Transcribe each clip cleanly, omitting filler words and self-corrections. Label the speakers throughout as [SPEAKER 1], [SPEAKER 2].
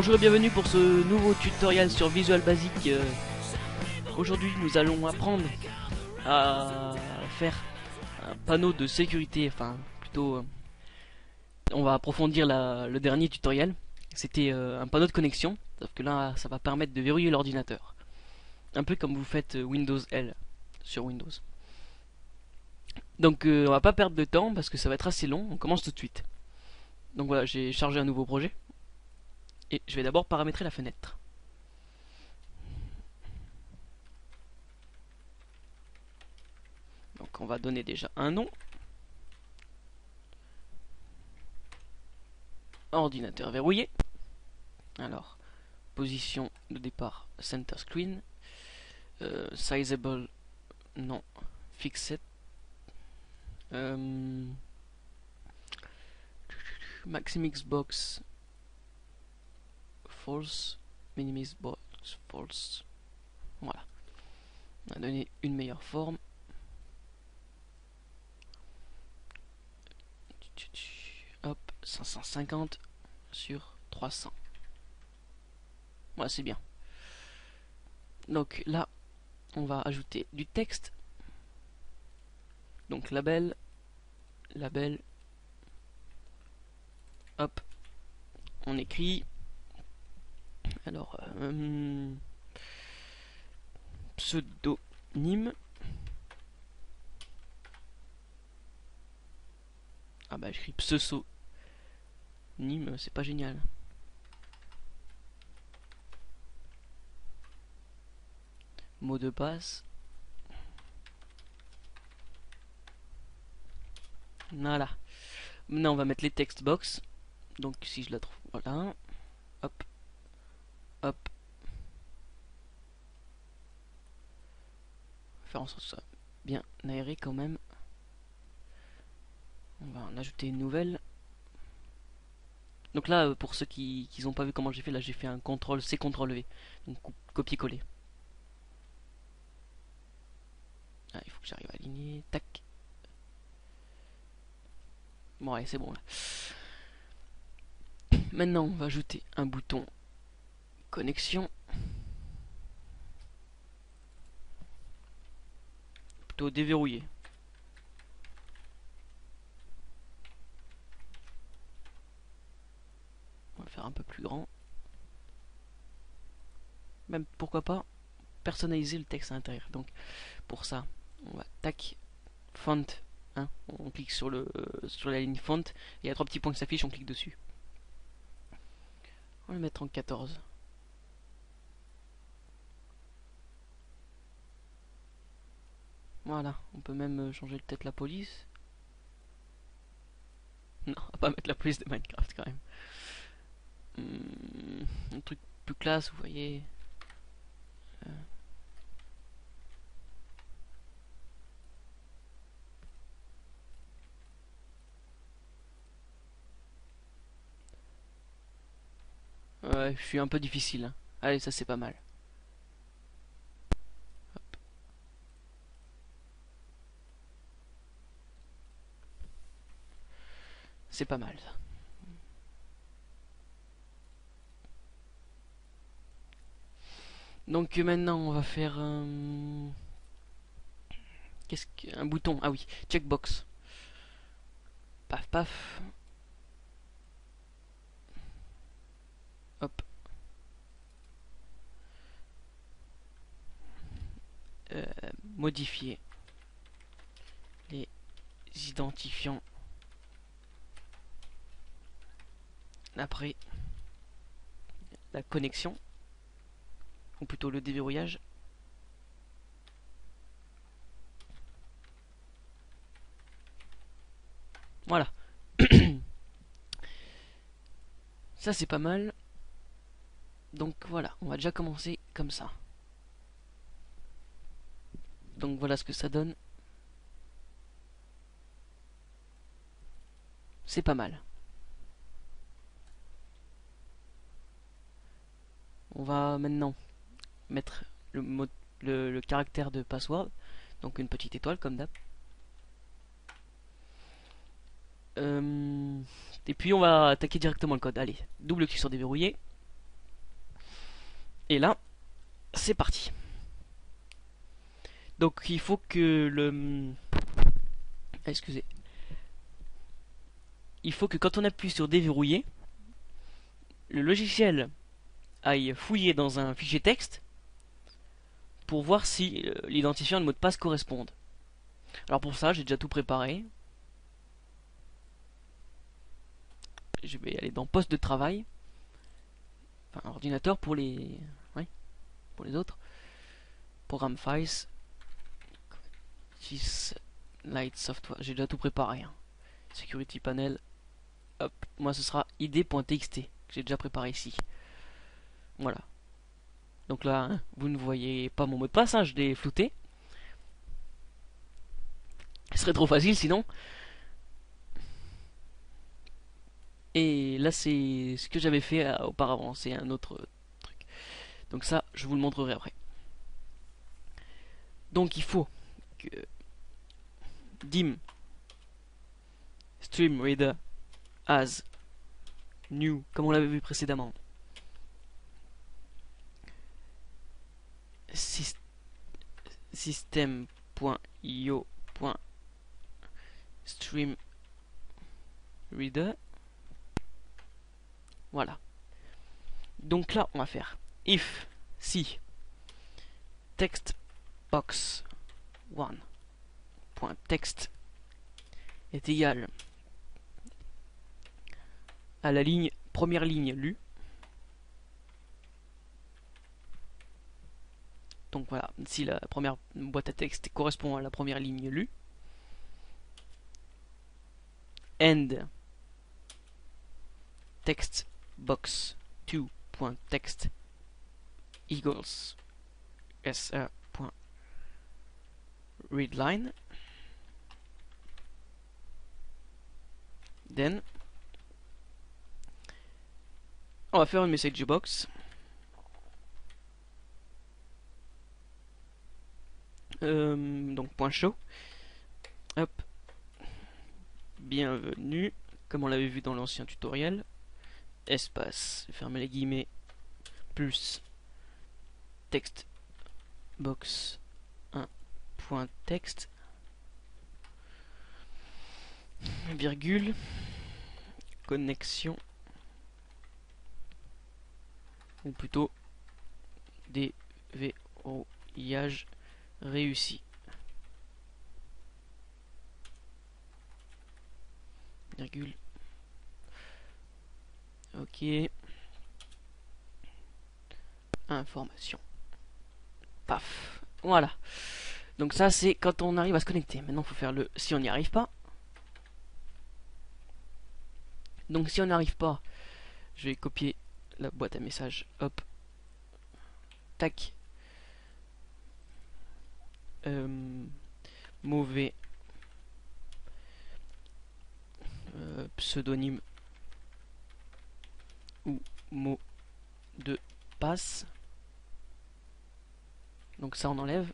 [SPEAKER 1] Bonjour et bienvenue pour ce nouveau tutoriel sur Visual Basic. Aujourd'hui nous allons apprendre à faire un panneau de sécurité, enfin plutôt on va approfondir le dernier tutoriel. C'était un panneau de connexion, sauf que là ça va permettre de verrouiller l'ordinateur. Un peu comme vous faites Windows L sur Windows. Donc on va pas perdre de temps parce que ça va être assez long, on commence tout de suite. Donc voilà, j'ai chargé un nouveau projet. Et je vais d'abord paramétrer la fenêtre. Donc on va donner déjà un nom. Ordinateur verrouillé. Alors, position de départ center screen. Sizeable, non. Fixed. Maximix box false. Minimix box false. Voilà. On a donné une meilleure forme. Hop, 550 sur 300. Voilà, c'est bien. Donc là, on va ajouter du texte. Donc label, hop, on écrit. Alors, pseudonyme. Ah bah j'écris pseudo-nime, c'est pas génial. Mot de passe. Voilà. Maintenant on va mettre les text box. Donc si je la trouve, voilà. Hop. Hop. Faire en sorte que ça soit bien aéré quand même. On va en ajouter une nouvelle. Donc là, pour ceux qui n'ont pas vu comment j'ai fait, là j'ai fait un CTRL-C, CTRL-V. Donc copier-coller. Ah, il faut que j'arrive à aligner. Tac. Bon, allez, c'est bon là. Maintenant, on va ajouter un bouton connexion. Plutôt déverrouillé. On va le faire un peu plus grand. Même pourquoi pas personnaliser le texte à l'intérieur. Donc pour ça, on va tac font. Hein, on clique sur la ligne font et il y a trois petits points qui s'affichent, on clique dessus. On va le mettre en 14. Voilà, on peut même changer peut-être la police. Non, on va pas mettre la police de Minecraft quand même. Un truc plus classe, vous voyez. Ouais, je suis un peu difficile. Hein. Allez, ça c'est pas mal. Hop. C'est pas mal ça. Donc maintenant on va faire qu'est-ce qu'un bouton? Ah oui, checkbox. Paf paf. Hop. Modifier les identifiants après la connexion, ou plutôt le déverrouillage. Voilà. Ça c'est pas mal. Donc voilà, on va déjà commencer comme ça. Donc voilà ce que ça donne. C'est pas mal. On va maintenant mettre le caractère de password. Donc une petite étoile comme d'hab. Et puis on va attaquer directement le code. Allez, double clic sur déverrouiller. Et là, c'est parti. Donc il faut que le... Excusez. Il faut que quand on appuie sur déverrouiller, le logiciel aille fouiller dans un fichier texte pour voir si l'identifiant et le mot de passe correspondent. Alors pour ça, j'ai déjà tout préparé. Je vais aller dans poste de travail. Enfin, ordinateur pour les... Oui, pour les autres. Programme Files. Light Software. J'ai déjà tout préparé. Hein. Security Panel. Hop. Moi, ce sera id.txt que j'ai déjà préparé ici. Voilà. Donc là, hein, vous ne voyez pas mon mot de passe. Hein, je l'ai flouté. Ce serait trop facile sinon. Et là, c'est ce que j'avais fait auparavant. C'est un autre truc. Donc ça, je vous le montrerai après. Donc il faut que dim stream reader as new, comme on l'avait vu précédemment. System.io.streamReader. Voilà. Donc là, on va faire if si textbox 1.text est égal à la ligne première ligne lue. Donc voilà, si la première boîte à texte correspond à la première ligne lue. And textbox 2.text equals sr.readline. Then on va faire une message box. Donc point show. Hop. Bienvenue, comme on l'avait vu dans l'ancien tutoriel. Espace, fermez les guillemets, plus text box 1.text, virgule, connexion, ou plutôt déverrouillage réussi. Virgule. Ok. Information. Paf. Voilà. Donc ça c'est quand on arrive à se connecter. Maintenant il faut faire le si on n'y arrive pas. Donc si on n'arrive pas, je vais copier la boîte à messages. Hop. Tac. Mauvais pseudonyme ou mot de passe. Donc ça on enlève.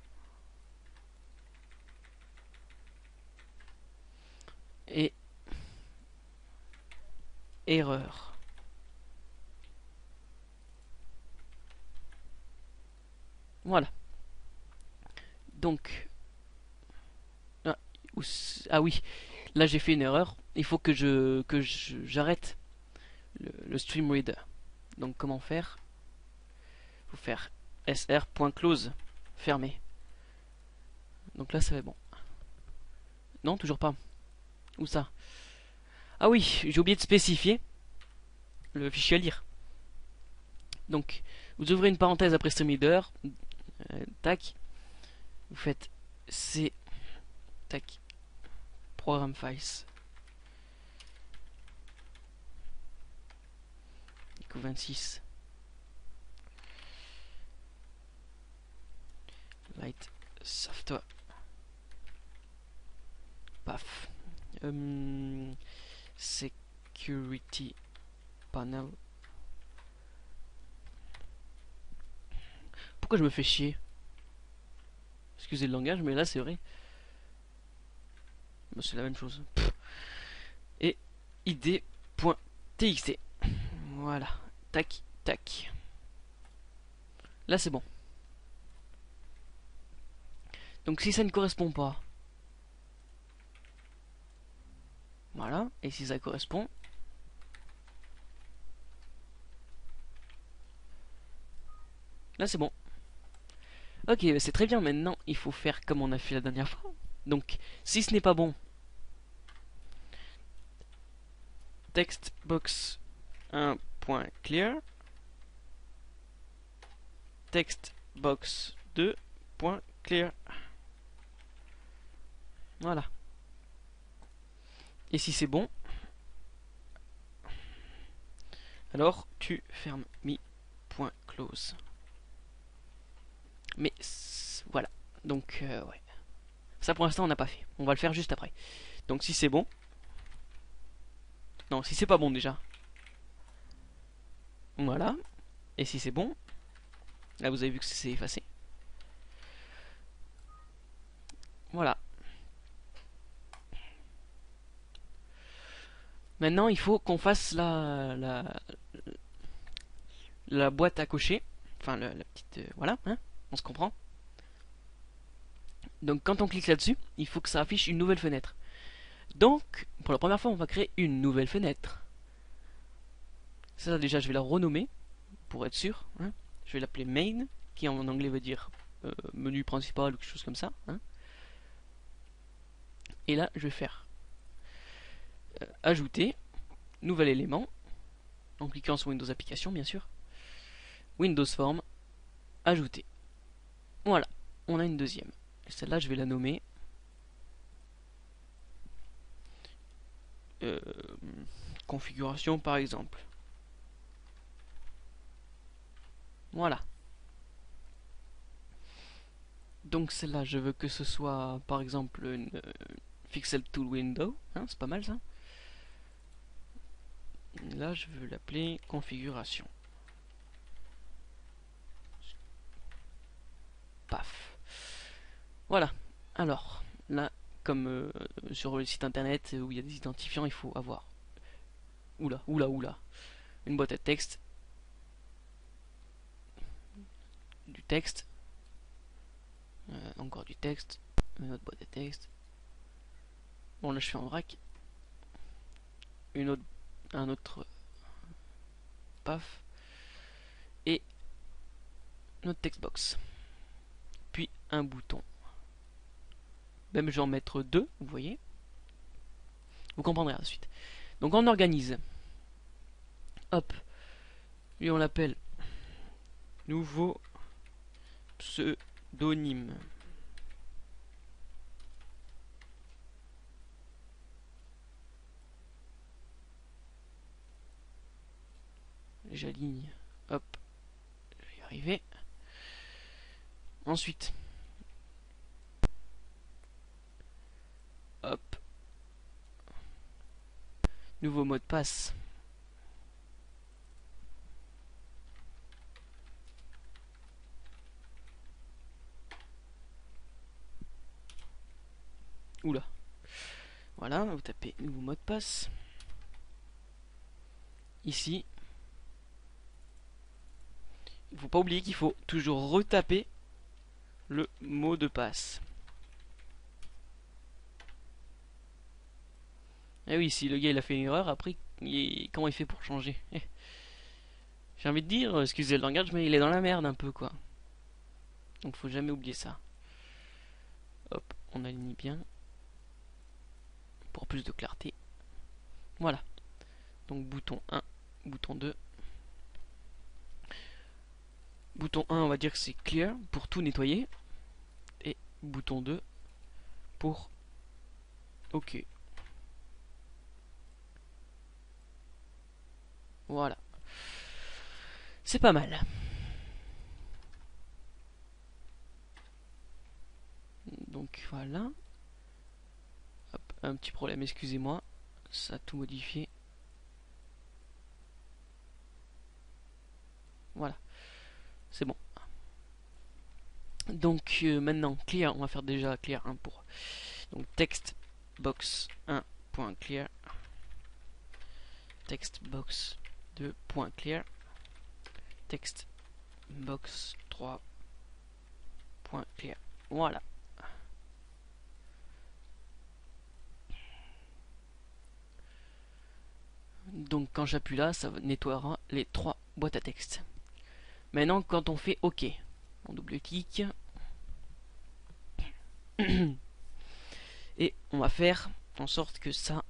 [SPEAKER 1] Et erreur. Voilà. Donc ah oui, là j'ai fait une erreur. Il faut que j'arrête le stream reader. Donc comment faire? Il faut faire sr.close, fermé. Donc là ça va être bon. Non, toujours pas. Où ça? Ah oui, j'ai oublié de spécifier le fichier à lire. Donc vous ouvrez une parenthèse après stream reader. Tac. Vous faites c tac programme files 26 light software. Paf. Security panel. Pourquoi je me fais chier? Excusez le langage, mais là c'est vrai. C'est la même chose. Et id.txt. Voilà. Tac, tac. Là c'est bon. Donc si ça ne correspond pas, voilà, et si ça correspond, là c'est bon. Ok, bah c'est très bien. Maintenant il faut faire comme on a fait la dernière fois. Donc si ce n'est pas bon, textbox 1.clear, textbox 2.clear. Voilà. Et si c'est bon, alors tu fermes mi.close. Mais voilà. Donc ouais. Ça pour l'instant on n'a pas fait. On va le faire juste après. Donc si c'est bon. Non, si c'est pas bon déjà. Voilà. Et si c'est bon. Là vous avez vu que c'est effacé. Voilà. Maintenant il faut qu'on fasse la boîte à cocher. Enfin la petite... voilà, hein, on se comprend. Donc quand on clique là-dessus, il faut que ça affiche une nouvelle fenêtre. Donc, pour la première fois, on va créer une nouvelle fenêtre. Ça déjà, je vais la renommer, pour être sûr. Hein. Je vais l'appeler main, qui en anglais veut dire menu principal ou quelque chose comme ça. Hein. Et là, je vais faire ajouter, nouvel élément, en cliquant sur Windows Application, bien sûr. Windows Form, ajouter. Voilà, on a une deuxième. Et celle-là, je vais la nommer configuration, par exemple. Voilà. Donc celle-là, je veux que ce soit, par exemple, une Pixel Tool Window. Hein, c'est pas mal ça. Là, je veux l'appeler configuration. Paf. Voilà. Alors, là, comme sur le site internet où il y a des identifiants, il faut avoir... Oula, oula, oula. Une boîte à texte. Du texte. Encore du texte. Une autre boîte à texte. Bon, là, je fais en vrac. Un autre... Paf. Et notre textbox. Puis un bouton. Même je vais en mettre deux, vous voyez. Vous comprendrez à la suite. Donc on organise. Hop. Lui on l'appelle nouveau pseudonyme. J'aligne. Hop. Je vais y arriver. Ensuite. Hop. Nouveau mot de passe. Oula. Voilà, vous tapez nouveau mot de passe. Ici. Il ne faut pas oublier qu'il faut toujours retaper le mot de passe. Et oui, si le gars il a fait une erreur, après, comment il fait pour changer? J'ai envie de dire, excusez le langage, mais il est dans la merde un peu quoi. Donc faut jamais oublier ça. Hop, on aligne bien. Pour plus de clarté. Voilà. Donc bouton 1, bouton 2. Bouton 1, on va dire que c'est clear pour tout nettoyer. Et bouton 2 pour OK. Voilà. C'est pas mal. Donc voilà. Hop, un petit problème, excusez-moi. Ça a tout modifié. Voilà. C'est bon. Donc maintenant, clear, on va faire déjà clear 1 pour. Donc textbox 1.clear. Textbox 2.clear. Textbox 3.clear. Voilà. Donc quand j'appuie là, ça nettoiera les 3 boîtes à texte. Maintenant, quand on fait OK, on double-clique et on va faire en sorte que ça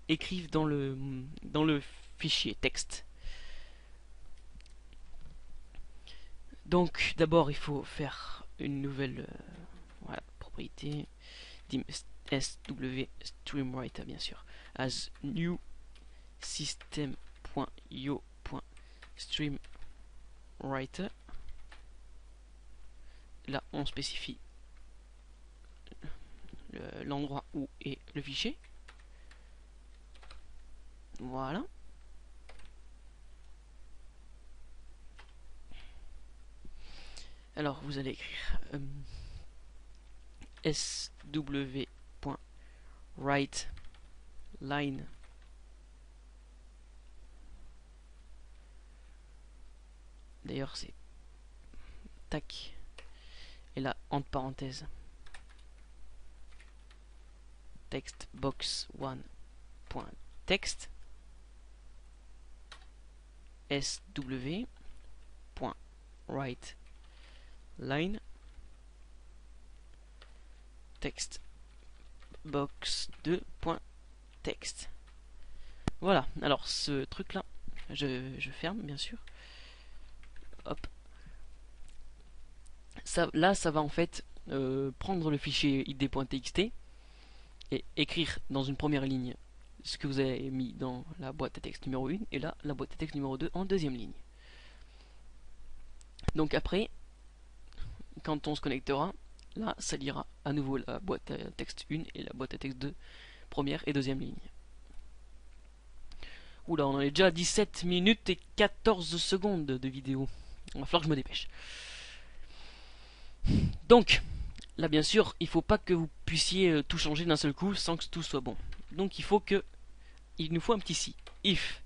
[SPEAKER 1] écrive dans le fichier texte. Donc d'abord il faut faire une nouvelle voilà, propriété sw streamwriter bien sûr as new system.io.streamwriter. Là on spécifie l'endroit où est le fichier. Voilà. Alors vous allez écrire sw.writeLine d'ailleurs c'est tac et là entre parenthèses textbox1.text sw.writeLine textbox2.text. Voilà, alors ce truc là, je ferme bien sûr. Hop. Ça, là, ça va en fait prendre le fichier id.txt et écrire dans une première ligne ce que vous avez mis dans la boîte à texte numéro 1 et là, la boîte à texte numéro 2 en deuxième ligne. Donc après, quand on se connectera, là, ça lira à nouveau la boîte à texte 1 et la boîte à texte 2, première et deuxième ligne. Oula, on en est déjà à 17 minutes et 14 secondes de vidéo. Il va falloir que je me dépêche. Donc, là bien sûr, il ne faut pas que vous puissiez tout changer d'un seul coup sans que tout soit bon. Donc il nous faut un petit si. If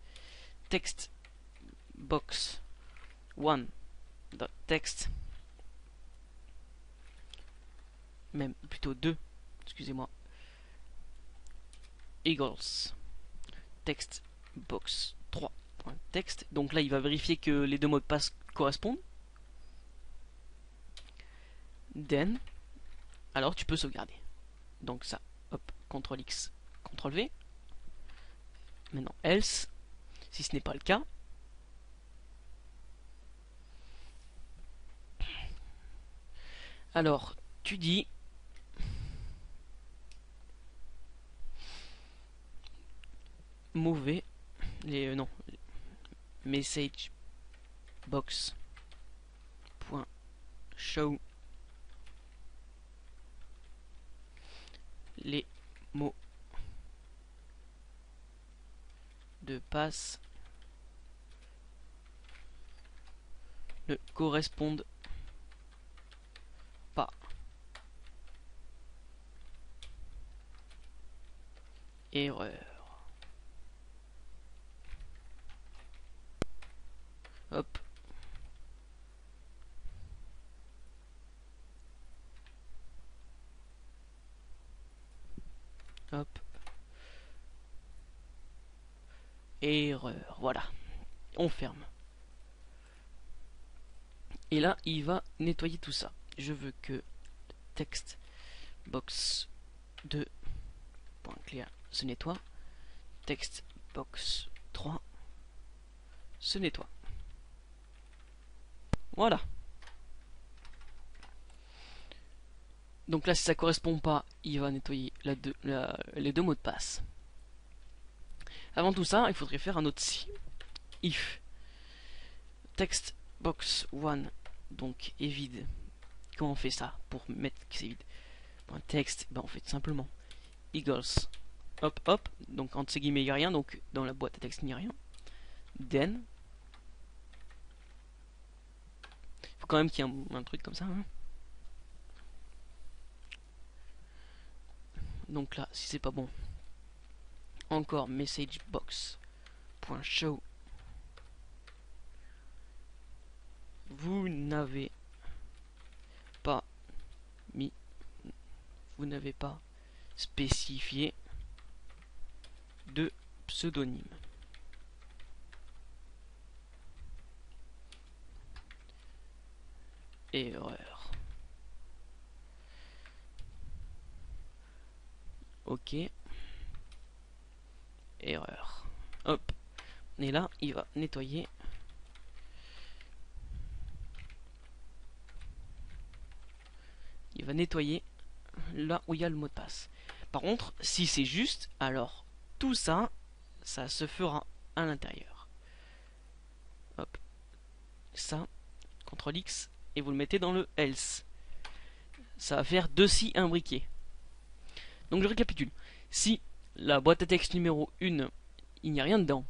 [SPEAKER 1] textbox1.text, même plutôt 2, excusez-moi, equals textbox3.text. Donc là il va vérifier que les deux mots de passe correspondent. Then, alors tu peux sauvegarder. Donc ça, hop, CTRL X, CTRL V. Maintenant else, si ce n'est pas le cas. Alors, tu dis mauvais non message box point show les mots de passe ne correspondent pas. Erreur. Hop. Hop. Erreur. Voilà. On ferme. Et là, il va nettoyer tout ça. Je veux que texte box 2.clear se nettoie. Texte box 3 se nettoie. Voilà. Donc là, si ça correspond pas, il va nettoyer les deux mots de passe. Avant tout ça, il faudrait faire un autre si. If textbox1 donc est vide. Comment on fait ça pour mettre que c'est vide? Texte, ben on fait tout simplement equals hop hop, donc entre ces guillemets il n'y a rien, donc dans la boîte à texte il n'y a rien. Then, il faut quand même qu'il y ait un truc comme ça, hein. Donc là, si c'est pas bon, encore message box.show, vous n'avez vous n'avez pas spécifié de pseudonyme. Erreur. Ok. Erreur. Hop. Et là, il va nettoyer. Il va nettoyer là où il y a le mot de passe. Par contre, si c'est juste, alors tout ça, ça se fera à l'intérieur. Hop. Ça, CTRL X, et vous le mettez dans le else. Ça va faire deux si imbriqués. Donc je récapitule. Si la boîte à texte numéro 1, il n'y a rien dedans,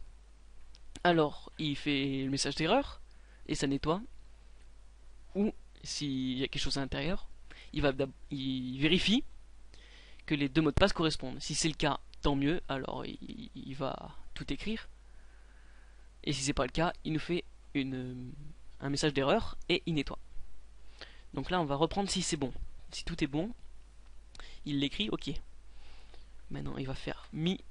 [SPEAKER 1] alors il fait le message d'erreur et ça nettoie. Ou s'il y a quelque chose à l'intérieur, il vérifie que les deux mots de passe correspondent. Si c'est le cas, tant mieux, alors il va tout écrire. Et si c'est pas le cas, il nous fait un message d'erreur et il nettoie. Donc là on va reprendre si c'est bon. Si tout est bon, il l'écrit, ok. Maintenant il va faire mi.close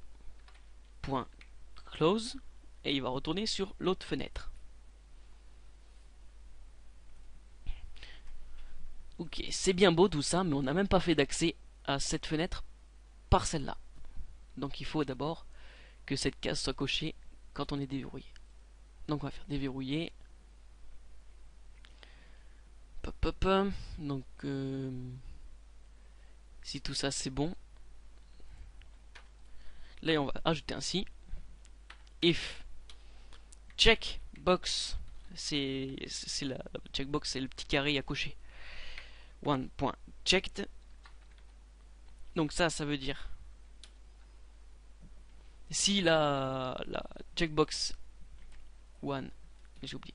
[SPEAKER 1] et il va retourner sur l'autre fenêtre. Ok, c'est bien beau tout ça, mais on n'a même pas fait d'accès à cette fenêtre par celle-là. Donc il faut d'abord que cette case soit cochée quand on est déverrouillé. Donc on va faire déverrouiller. Donc si tout ça c'est bon, là on va ajouter un si. If checkbox, c'est la checkbox, c'est le petit carré à cocher. One.checked. Donc ça veut dire si la checkbox one, j'ai oublié,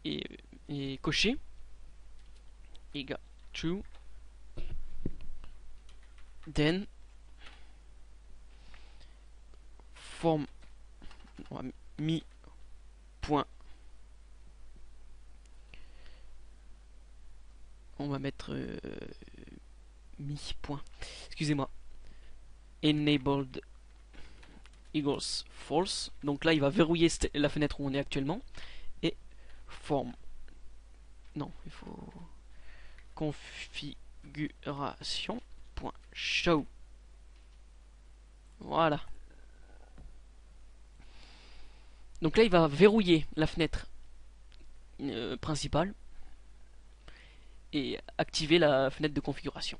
[SPEAKER 1] est coché, égale true, then form mi point, on va mettre mi point, excusez-moi, enabled equals false. Donc là il va verrouiller la fenêtre où on est actuellement. Et form, non, il faut configuration.show. Voilà. Donc là il va verrouiller la fenêtre principale et activer la fenêtre de configuration.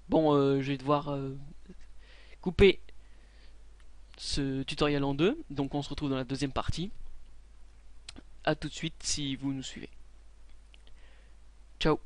[SPEAKER 1] Bon, je vais devoir couper ce tutoriel en deux, donc on se retrouve dans la deuxième partie. A tout de suite si vous nous suivez. Ciao.